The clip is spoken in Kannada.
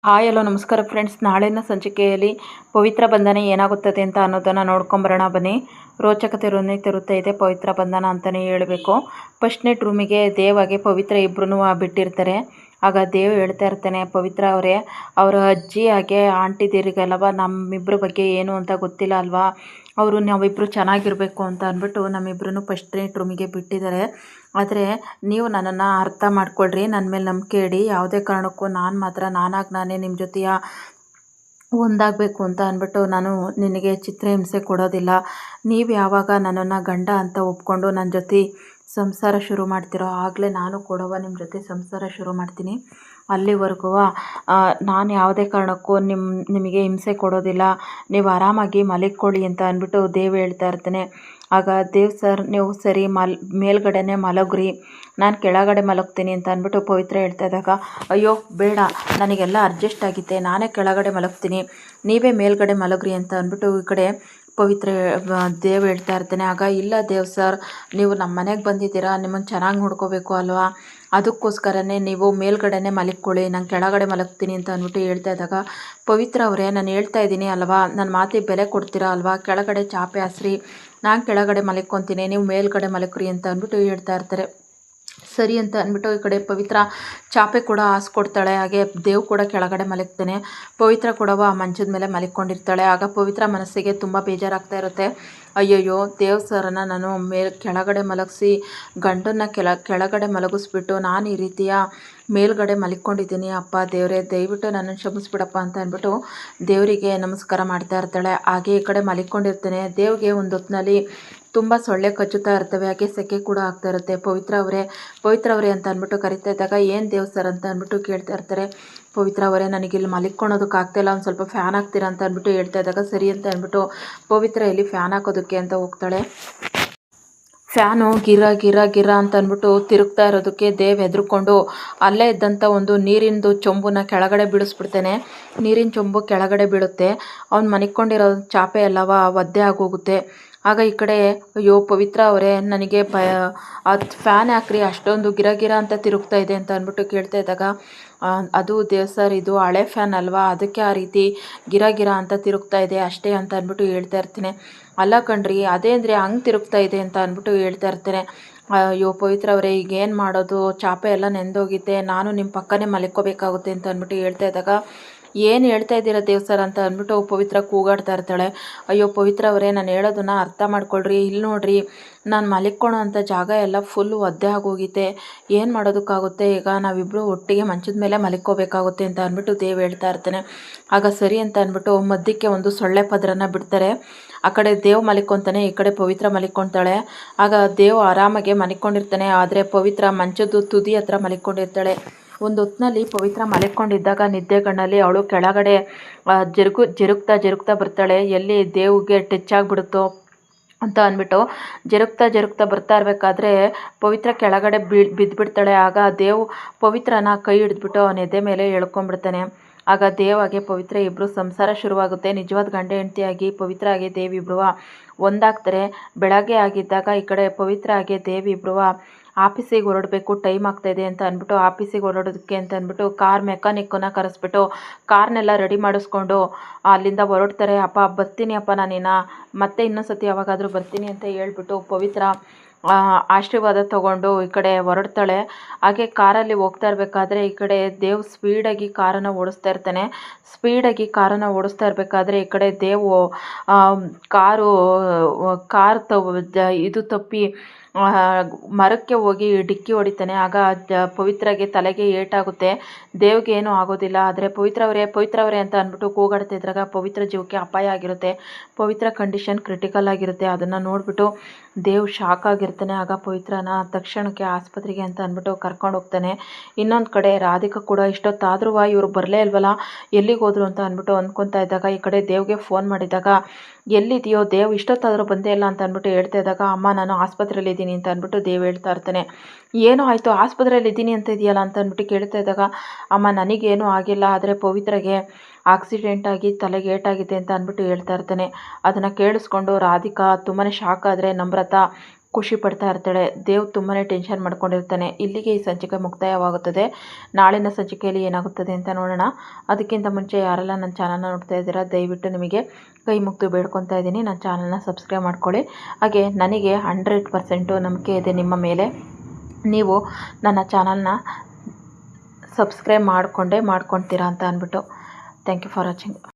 ಹಾಯ್ ಹಲೋ ನಮಸ್ಕಾರ ಫ್ರೆಂಡ್ಸ್. ನಾಳಿನ ಸಂಚಿಕೆಯಲ್ಲಿ ಪವಿತ್ರ ಬಂಧನ ಏನಾಗುತ್ತದೆ ಅಂತ ಅನ್ನೋದನ್ನು ನೋಡ್ಕೊಂಬರೋಣ ಬನ್ನಿ. ರೋಚಕತೆ ತರುತ್ತಾ ಇದೆ ಪವಿತ್ರ ಬಂಧನ ಅಂತಲೇ ಹೇಳಬೇಕು. ಫಸ್ಟ್ ನೈಟ್ ರೂಮಿಗೆ ದೇವಾಗೆ ಪವಿತ್ರ ಇಬ್ಬರೂ ಬಿಟ್ಟಿರ್ತಾರೆ. ಆಗ ದೇವ್ ಹೇಳ್ತಾ ಇರ್ತಾನೆ, ಪವಿತ್ರ ಅವರೇ, ಅವರ ಅಜ್ಜಿ ಹಾಗೆ ಆಂಟಿದಿರಿಗಲ್ವ ನಮ್ಮಿಬ್ಬರ ಬಗ್ಗೆ ಏನು ಅಂತ ಗೊತ್ತಿಲ್ಲ ಅಲ್ವಾ, ಅವರು ನಾವಿಬ್ಬರು ಚೆನ್ನಾಗಿರಬೇಕು ಅಂತ ಅಂದ್ಬಿಟ್ಟು ನಮ್ಮಿಬ್ಬರೂ ಫಸ್ಟ್ ನೈಟ್ ರೂಮಿಗೆ ಬಿಟ್ಟಿದ್ದಾರೆ. ಆದರೆ ನೀವು ನನ್ನನ್ನು ಅರ್ಥ ಮಾಡ್ಕೊಳ್ರಿ, ನನ್ನ ಮೇಲೆ ನಂಬಿಕೆ ಇಡಿ, ಯಾವುದೇ ಕಾರಣಕ್ಕೂ ನಾನು ಮಾತ್ರ ನಾನಾಗಿ ನಿಮ್ಮ ಜೊತೆಯ ಒಂದಾಗಬೇಕು ಅಂತ ಅಂದ್ಬಿಟ್ಟು ನಾನು ನಿನಗೆ ಚಿತ್ರಹಿಂಸೆ ಕೊಡೋದಿಲ್ಲ. ನೀವು ಯಾವಾಗ ನನ್ನನ್ನು ಗಂಡ ಅಂತ ಒಪ್ಕೊಂಡು ನನ್ನ ಜೊತೆ ಸಂಸಾರ ಶುರು ಮಾಡ್ತಿರೋ ಆಗಲೇ ನಾನು ಕೊಡುವ ನಿಮ್ಮ ಜೊತೆ ಸಂಸಾರ ಶುರು ಮಾಡ್ತೀನಿ. ಅಲ್ಲಿವರೆಗೂ ನಾನು ಯಾವುದೇ ಕಾರಣಕ್ಕೂ ನಿಮಗೆ ಹಿಂಸೆ ಕೊಡೋದಿಲ್ಲ, ನೀವು ಆರಾಮಾಗಿ ಮಲಗಿಕೊಳ್ಳಿ ಅಂತ ಅಂದ್ಬಿಟ್ಟು ದೇವ್ ಹೇಳ್ತಾ ಇರ್ತಾನೆ. ಆಗ ದೇವ್ ಸರ್, ನೀವು ಸರಿ ಮೇಲ್ಗಡೆನೇ ಮಲಗ್ರಿ, ನಾನು ಕೆಳಗಡೆ ಮಲಗ್ತೀನಿ ಅಂತ ಅಂದ್ಬಿಟ್ಟು ಪವಿತ್ರ ಹೇಳ್ತಾ ಇದ್ದಾಗ, ಅಯ್ಯೋ ಬೇಡ, ನನಗೆಲ್ಲ ಅಡ್ಜಸ್ಟ್ ಆಗಿದೆ, ನಾನೇ ಕೆಳಗಡೆ ಮಲಗ್ತೀನಿ, ನೀವೇ ಮೇಲ್ಗಡೆ ಮಲಗ್ರಿ ಅಂತ ಅಂದ್ಬಿಟ್ಟು ಈ ಕಡೆ ಪವಿತ್ರ ದೇವ್ ಹೇಳ್ತಾ ಇರ್ತಾನೆ. ಆಗ ಇಲ್ಲ ದೇವ್ ಸರ್, ನೀವು ನಮ್ಮ ಮನೆಗೆ ಬಂದಿದ್ದೀರಾ, ನಿಮ್ಮನ್ನು ಚೆನ್ನಾಗಿ ನೋಡ್ಕೋಬೇಕು ಅಲ್ವಾ, ಅದಕ್ಕೋಸ್ಕರನೇ ನೀವು ಮೇಲ್ಗಡೆನೇ ಮಲಗ್ಕೊಳ್ಳಿ, ನಾನು ಕೆಳಗಡೆ ಮಲಗ್ತೀನಿ ಅಂತ ಅಂದ್ಬಿಟ್ಟು ಹೇಳ್ತಾ ಇದ್ದಾಗ, ಪವಿತ್ರ ಅವರೇ, ನಾನು ಹೇಳ್ತಾ ಇದ್ದೀನಿ ಅಲ್ವಾ, ನನ್ನ ಮಾತಿಗೆ ಬೆಲೆ ಕೊಡ್ತೀರಾ ಅಲ್ವಾ, ಕೆಳಗಡೆ ಚಾಪೆ ಹಾಸ್ರಿ, ನಾನು ಕೆಳಗಡೆ ಮಲಗ್ಕೊತೀನಿ, ನೀವು ಮೇಲ್ಗಡೆ ಮಲಗ್ರಿ ಅಂತ ಅಂದ್ಬಿಟ್ಟು ಹೇಳ್ತಾ ಇರ್ತಾರೆ. ಸರಿ ಅಂತ ಅಂದ್ಬಿಟ್ಟು ಈ ಕಡೆ ಪವಿತ್ರ ಚಾಪೆ ಕೂಡ ಹಾಸ್ಕೊಡ್ತಾಳೆ. ಹಾಗೆ ದೇವ್ ಕೂಡ ಕೆಳಗಡೆ ಮಲಗ್ತಾನೆ. ಪವಿತ್ರ ಕೂಡ ಮಂಚದ ಮೇಲೆ ಮಲಗಿಕೊಂಡಿರ್ತಾಳೆ. ಆಗ ಪವಿತ್ರ ಮನಸ್ಸಿಗೆ ತುಂಬ ಬೇಜಾರಾಗ್ತಾ ಇರುತ್ತೆ. ಅಯ್ಯಯ್ಯೋ, ದೇವ್ ಸರ್ನ ನಾನು ಕೆಳಗಡೆ ಮಲಗಿಸಿ ಗಂಡನ್ನ ಕೆಳಗಡೆ ಮಲಗಿಸ್ಬಿಟ್ಟು ನಾನು ಈ ರೀತಿಯ ಮೇಲ್ಗಡೆ ಮಲಗಿಕೊಂಡಿದ್ದೀನಿ, ಅಪ್ಪ ದೇವರೇ, ದಯವಿಟ್ಟು ನನ್ನನ್ನು ಕ್ಷಮಿಸ್ಬಿಡಪ್ಪ ಅಂತ ಅಂದ್ಬಿಟ್ಟು ದೇವರಿಗೆ ನಮಸ್ಕಾರ ಮಾಡ್ತಾ ಇರ್ತಾಳೆ. ಹಾಗೆ ಈ ಕಡೆ ಮಲಗಿಕೊಂಡಿರ್ತಾನೆ. ದೇವ್ಗೆ ಒಂದು ಹೊತ್ತಿನಲ್ಲಿ ತುಂಬ ಸೊಳ್ಳೆ ಕಚ್ಚುತ್ತಾ ಇರ್ತವೆ, ಹಾಗೆ ಸೆಕೆ ಕೂಡ ಆಗ್ತಾ ಇರುತ್ತೆ. ಪವಿತ್ರ ಅವರೇ ಅಂತ ಅಂದ್ಬಿಟ್ಟು ಕರಿತಾ ಇದ್ದಾಗ, ಏನು ದೇವ್ ಸರ್ ಅಂತ ಅಂದ್ಬಿಟ್ಟು ಕೇಳ್ತಾ ಇರ್ತಾರೆ. ಪವಿತ್ರ ಅವರೇ, ನನಗಿಲ್ಲಿ ಮಲಿಕ್ಕೊಳೋದಕ್ಕೆ ಆಗ್ತಾಯಿಲ್ಲ, ಒಂದು ಸ್ವಲ್ಪ ಫ್ಯಾನ್ ಹಾಕ್ತೀರಾ ಅಂತ ಅಂದ್ಬಿಟ್ಟು ಹೇಳ್ತಾ ಇದ್ದಾಗ, ಸರಿ ಅಂತ ಅಂದ್ಬಿಟ್ಟು ಪವಿತ್ರ ಇಲ್ಲಿ ಫ್ಯಾನ್ ಹಾಕೋದಕ್ಕೆ ಅಂತ ಹೋಗ್ತಾಳೆ. ಫ್ಯಾನು ಗಿರ ಗಿರ ಗಿರ ಅಂತ ಅಂದ್ಬಿಟ್ಟು ತಿರುಗ್ತಾ ಇರೋದಕ್ಕೆ ದೇವ್ ಹೆದರ್ಕೊಂಡು ಅಲ್ಲೇ ಇದ್ದಂಥ ಒಂದು ನೀರಿಂದು ಚೊಂಬುನ ಕೆಳಗಡೆ ಬೀಳಿಸ್ಬಿಡ್ತಾನೆ. ನೀರಿನ ಚೊಂಬು ಕೆಳಗಡೆ ಬೀಳುತ್ತೆ. ಅವ್ನು ಮನಿಕೊಂಡಿರೋ ಚಾಪೆ ಎಲ್ಲವ ಒದ್ದೆ ಆಗೋಗುತ್ತೆ. ಆಗ ಈ ಕಡೆ, ಅಯ್ಯೋ ಪವಿತ್ರ ಅವರೇ, ನನಗೆ ಅದು ಫ್ಯಾನ್ ಹಾಕ್ರಿ, ಅಷ್ಟೊಂದು ಗಿರ ಗಿರ ಅಂತ ತಿರುಗ್ತಾ ಇದೆ ಅಂತ ಅಂದ್ಬಿಟ್ಟು ಕೇಳ್ತಾ ಇದ್ದಾಗ, ಅದು ದೇವ್ ಸರ್, ಇದು ಹಳೆ ಫ್ಯಾನ್ ಅಲ್ವಾ, ಅದಕ್ಕೆ ಆ ರೀತಿ ಗಿರ ಗಿರ ಅಂತ ತಿರುಗ್ತಾ ಇದೆ ಅಷ್ಟೇ ಅಂತ ಅಂದ್ಬಿಟ್ಟು ಹೇಳ್ತಾ ಇರ್ತೀನಿ. ಅಲ್ಲ ಕಣ್ರಿ, ಅದೇ ಅಂದರೆ ಹಂಗೆ ತಿರುಗ್ತಾ ಇದೆ ಅಂತ ಅಂದ್ಬಿಟ್ಟು ಹೇಳ್ತಾ ಇರ್ತಾರೆ. ಅಯ್ಯೋ ಪವಿತ್ರ ಅವರೇ, ಈಗ ಏನು ಮಾಡೋದು, ಚಾಪೆ ಎಲ್ಲ ನೆಂದೋಗಿದೆ, ನಾನು ನಿಮ್ಮ ಪಕ್ಕನೇ ಮಲ್ಕೋಬೇಕಾಗುತ್ತೆ ಅಂತ ಅಂದ್ಬಿಟ್ಟು ಹೇಳ್ತಾ ಇದ್ದಾಗ, ಏನು ಹೇಳ್ತಾ ಇದ್ದೀರಾ ದೇವ್ ಸರ್ ಅಂತ ಅಂದ್ಬಿಟ್ಟು ಪವಿತ್ರ ಕೂಗಾಡ್ತಾ ಇರ್ತಾಳೆ. ಅಯ್ಯೋ ಪವಿತ್ರ ಅವರೇ, ನಾನು ಹೇಳೋದನ್ನ ಅರ್ಥ ಮಾಡ್ಕೊಳ್ರಿ, ಇಲ್ಲಿ ನೋಡ್ರಿ, ನಾನು ಮಲಿಕ್ಕೊಳೋ ಅಂಥ ಜಾಗ ಎಲ್ಲ ಫುಲ್ಲು ಒದ್ದೆ ಆಗೋಗಿದೆ, ಏನು ಮಾಡೋದಕ್ಕಾಗುತ್ತೆ, ಈಗ ನಾವಿಬ್ಬರು ಒಟ್ಟಿಗೆ ಮಂಚದ ಮೇಲೆ ಮಲಿಕ್ಕೋಬೇಕಾಗುತ್ತೆ ಅಂತ ಅಂದ್ಬಿಟ್ಟು ದೇವ್ ಹೇಳ್ತಾ ಇರ್ತಾನೆ. ಆಗ ಸರಿ ಅಂತ ಅಂದ್ಬಿಟ್ಟು ಮಧ್ಯಕ್ಕೆ ಒಂದು ಸೊಳ್ಳೆ ಪದರನ ಬಿಡ್ತಾರೆ. ಆ ಕಡೆ ದೇವ್ ಮಲಿಕ್ಕೊತಾನೆ, ಈ ಕಡೆ ಪವಿತ್ರ ಮಲಿಕ್ಕೊತಾಳೆ. ಆಗ ದೇವ್ ಆರಾಮಾಗೆ ಮಲಿಕ್ಕೊಂಡಿರ್ತಾನೆ, ಆದರೆ ಪವಿತ್ರ ಮಂಚದ ತುದಿ ಹತ್ರ ಮಲಿಕ್ಕೊಂಡಿರ್ತಾಳೆ. ಒಂದು ಹೊತ್ತಿನಲ್ಲಿ ಪವಿತ್ರ ಮಲಗಿಕೊಂಡಿದ್ದಾಗ ನಿದ್ದೆಗಣ್ಣಲ್ಲಿ ಅವಳು ಕೆಳಗಡೆ ಜರುಗ್ತಾ ಬರ್ತಾಳೆ. ಎಲ್ಲಿ ದೇವ್ಗೆ ಟಚ್ ಆಗಿಬಿಡುತ್ತೋ ಅಂತ ಅಂದ್ಬಿಟ್ಟು ಜರುಗ್ತಾ ಬರ್ತಾ ಇರಬೇಕಾದ್ರೆ ಪವಿತ್ರ ಕೆಳಗಡೆ ಬಿದ್ದುಬಿಡ್ತಾಳೆ. ಆಗ ದೇವ್ ಪವಿತ್ರನ ಕೈ ಹಿಡಿದ್ಬಿಟ್ಟು ಅವನ ಎದೆ ಮೇಲೆ ಎಳ್ಕೊಂಡ್ಬಿಡ್ತಾನೆ. ಆಗ ದೇವಾಗೆ ಪವಿತ್ರ ಇಬ್ಬರು ಸಂಸಾರ ಶುರುವಾಗುತ್ತೆ. ನಿಜವಾದ ಗಂಡ ಹೆಂಡತಿಯಾಗಿ ಪವಿತ್ರ ಆಗಿ ದೇವ್ ಇಬ್ಬರು ಒಂದಾಗ್ತಾರೆ. ಬೆಳಗ್ಗೆ ಆಗಿದ್ದಾಗ ಈ ಕಡೆ ಪವಿತ್ರ ಆಗಿ ದೇವ್ ಇಬ್ಬರು ಆಫೀಸಿಗೆ ಹೊರಡಬೇಕು, ಟೈಮ್ ಆಗ್ತಾಯಿದೆ ಅಂತ ಅಂದ್ಬಿಟ್ಟು ಆಫೀಸಿಗೆ ಹೊರಡೋದಕ್ಕೆ ಅಂತ ಅಂದ್ಬಿಟ್ಟು ಕಾರ್ ಮೆಕ್ಯಾನಿಕ್ಕನ್ನ ಕರೆಸ್ಬಿಟ್ಟು ಕಾರ್ನೆಲ್ಲ ರೆಡಿ ಮಾಡಿಸ್ಕೊಂಡು ಅಲ್ಲಿಂದ ಹೊರಡ್ತಾರೆ. ಅಪ್ಪ ಬರ್ತೀನಿ ಅಪ್ಪ, ನಾನಿನ್ನ ಮತ್ತೆ ಇನ್ನೊಂದು ಸತಿ ಯಾವಾಗಾದರೂ ಬರ್ತೀನಿ ಅಂತ ಹೇಳ್ಬಿಟ್ಟು ಪವಿತ್ರ ಆಶೀರ್ವಾದ ತಗೊಂಡು ಈ ಕಡೆ ಹೊರಡ್ತಾಳೆ. ಹಾಗೆ ಕಾರಲ್ಲಿ ಹೋಗ್ತಾ ಇರಬೇಕಾದ್ರೆ ಈ ಕಡೆ ದೇವ್ ಸ್ಪೀಡಾಗಿ ಕಾರನ್ನು ಓಡಿಸ್ತಾ ಇರ್ತಾನೆ. ಸ್ಪೀಡಾಗಿ ಕಾರನ್ನು ಓಡಿಸ್ತಾ ಇರಬೇಕಾದ್ರೆ ಈ ಕಡೆ ದೇವ್ ಕಾರ್ ಇದು ತಪ್ಪಿ ಮರಕ್ಕೆ ಹೋಗಿ ಡಿಕ್ಕಿ ಹೊಡಿತಾನೆ. ಆಗ ಪವಿತ್ರಗೆ ತಲೆಗೆ ಏಟಾಗುತ್ತೆ. ದೇವ್ಗೆ ಏನೂ ಆಗೋದಿಲ್ಲ. ಆದರೆ ಪವಿತ್ರವರೇ ಅಂತ ಅಂದ್ಬಿಟ್ಟು ಕೂಗಾಡ್ತಾ ಇದ್ರಾಗ ಪವಿತ್ರ ಜೀವಕ್ಕೆ ಅಪಾಯ ಆಗಿರುತ್ತೆ. ಪವಿತ್ರ ಕಂಡೀಷನ್ ಕ್ರಿಟಿಕಲ್ ಆಗಿರುತ್ತೆ. ಅದನ್ನು ನೋಡಿಬಿಟ್ಟು ದೇವ್ ಶಾಕ್ ಆಗಿರ್ತಾನೆ. ಆಗ ಪವಿತ್ರನ ತಕ್ಷಣಕ್ಕೆ ಆಸ್ಪತ್ರೆಗೆ ಅಂತ ಅಂದ್ಬಿಟ್ಟು ಕರ್ಕೊಂಡು ಹೋಗ್ತಾನೆ. ಇನ್ನೊಂದು ಕಡೆ ರಾಧಿಕಾ ಕೂಡ ಇಷ್ಟೊತ್ತಾದ್ರೂ ಇವರು ಬರಲೇ ಇಲ್ವಲ್ಲ, ಎಲ್ಲಿಗೆ ಹೋದ್ರು ಅಂತ ಅಂದ್ಬಿಟ್ಟು ಅಂದ್ಕೊತಾ ಇದ್ದಾಗ ಈ ಕಡೆ ದೇವ್ಗೆ ಫೋನ್ ಮಾಡಿದಾಗ, ಎಲ್ಲಿದೆಯೋ ದೇವ್, ಇಷ್ಟೊತ್ತಾದರೂ ಬಂದೇ ಇಲ್ಲ ಅಂತ ಅಂದ್ಬಿಟ್ಟು ಹೇಳ್ತಾ ಇದ್ದಾಗ, ಅಮ್ಮ ನಾನು ಆಸ್ಪತ್ರೆಯಲ್ಲಿ ಇದ್ದೀನಿ ಅಂತ ಅಂದ್ಬಿಟ್ಟು ದೇವ್ ಹೇಳ್ತಾ ಇರ್ತಾನೆ. ಏನೋ ಆಯಿತು, ಆಸ್ಪತ್ರೆಯಲ್ಲಿ ಇದ್ದೀನಿ ಅಂತ ಇದೆಯಲ್ಲ ಅಂತ ಅಂದ್ಬಿಟ್ಟು ಕೇಳ್ತಾ ಇದ್ದಾಗ, ಅಮ್ಮ ನನಗೇನೂ ಆಗಿಲ್ಲ, ಆದರೆ ಪವಿತ್ರಗೆ ಆಕ್ಸಿಡೆಂಟ್ ಆಗಿ ತಲೆಗೆ ಏಟಾಗಿದೆ ಅಂತ ಅಂದ್ಬಿಟ್ಟು ಹೇಳ್ತಾ ಇರ್ತಾನೆ. ಅದನ್ನು ಕೇಳಿಸ್ಕೊಂಡು ರಾಧಿಕಾ ತುಂಬಾ ಶಾಕ್ ಆದರೆ ನಮ್ರತಾ ಖುಷಿ ಪಡ್ತಾ ಇರ್ತಾಳೆ. ದೇವ್ ತುಂಬಾ ಟೆನ್ಷನ್ ಮಾಡ್ಕೊಂಡಿರ್ತಾನೆ. ಇಲ್ಲಿಗೆ ಈ ಸಂಚಿಕೆ ಮುಕ್ತಾಯವಾಗುತ್ತದೆ. ನಾಳಿನ ಸಂಚಿಕೆಯಲ್ಲಿ ಏನಾಗುತ್ತದೆ ಅಂತ ನೋಡೋಣ. ಅದಕ್ಕಿಂತ ಮುಂಚೆ ಯಾರೆಲ್ಲ ನನ್ನ ಚಾನಲ್ನ ನೋಡ್ತಾ ಇದ್ದೀರಾ, ದಯವಿಟ್ಟು ನಿಮಗೆ ಕೈ ಮುಗಿದು ಬೇಡ್ಕೊತಾ ಇದ್ದೀನಿ, ನನ್ನ ಚಾನಲ್ನ ಸಬ್ಸ್ಕ್ರೈಬ್ ಮಾಡ್ಕೊಳ್ಳಿ. ಹಾಗೆ ನನಗೆ 100% ನಂಬಿಕೆ ಇದೆ ನಿಮ್ಮ ಮೇಲೆ. ನೀವು ನನ್ನ ಚಾನಲ್ನ ಸಬ್ಸ್ಕ್ರೈಬ್ ಮಾಡ್ಕೊಳ್ತೀರಾ ಅಂತ ಅಂದ್ಬಿಟ್ಟು. Thank you for watching.